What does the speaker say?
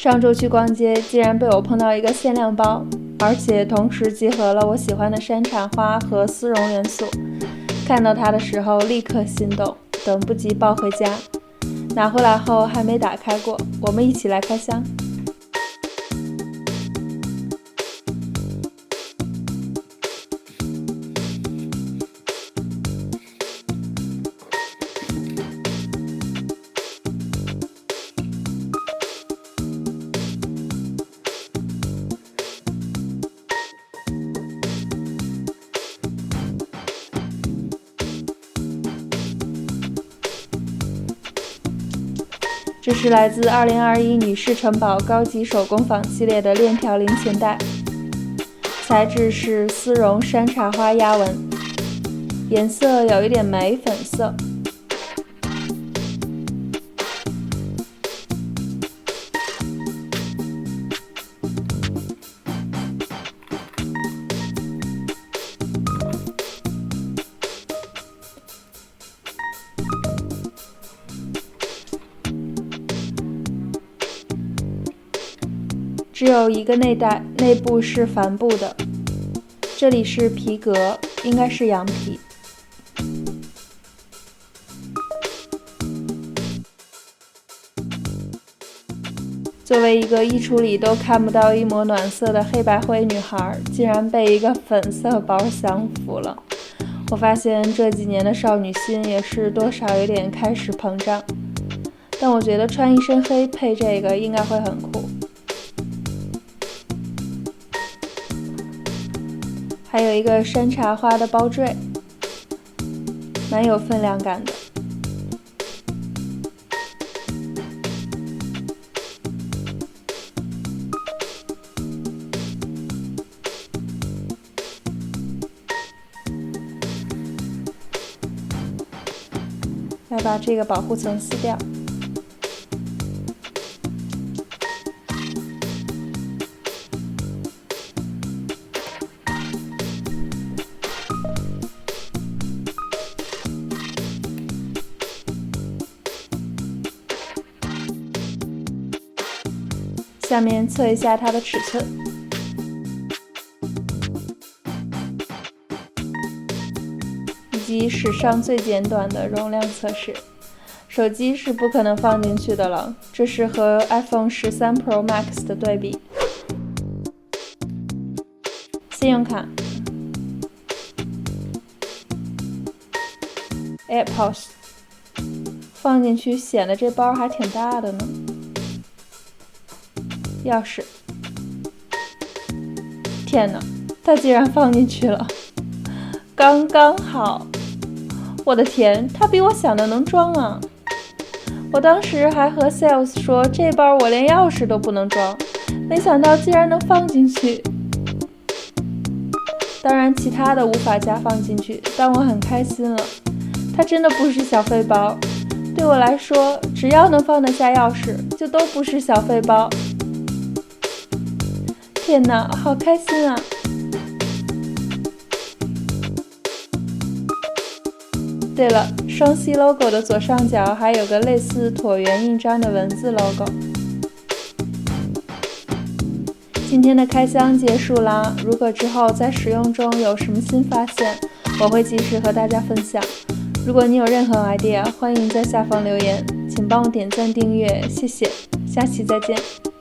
上周去逛街，竟然被我碰到一个限量包，而且同时集合了我喜欢的山茶花和丝绒元素。看到它的时候立刻心动，等不及抱回家。拿回来后还没打开过，我们一起来开箱。这是来自2021女士城堡高级手工坊系列的链条零钱袋，材质是丝绒山茶花压纹，颜色有一点玫粉色。只有一个内袋，内部是帆布的，这里是皮革，应该是羊皮。作为一个衣橱里都看不到一抹暖色的黑白灰女孩，竟然被一个粉色包降服了。我发现这几年的少女心也是多少有点开始膨胀，但我觉得穿一身黑配这个应该会很酷。还有一个山茶花的包坠，蛮有分量感的。来把这个保护层撕掉。下面测一下它的尺寸，以及史上最简短的容量测试。手机是不可能放进去的了，这是和 iPhone 13 Pro Max 的对比。信用卡、AirPods 放进去显得这包还挺大的呢。钥匙，天哪，它竟然放进去了，刚刚好。我的天，它比我想的能装啊！我当时还和 sales 说这包我连钥匙都不能装，没想到竟然能放进去。当然其他的无法加放进去，但我很开心了。它真的不是小废包，对我来说，只要能放得下钥匙，就都不是小废包。天哪，好开心啊！对了，双 C logo 的左上角还有个类似椭圆印章的文字 logo。今天的开箱结束啦，如果之后在使用中有什么新发现，我会及时和大家分享。如果你有任何 idea， 欢迎在下方留言，请帮我点赞订阅，谢谢，下期再见。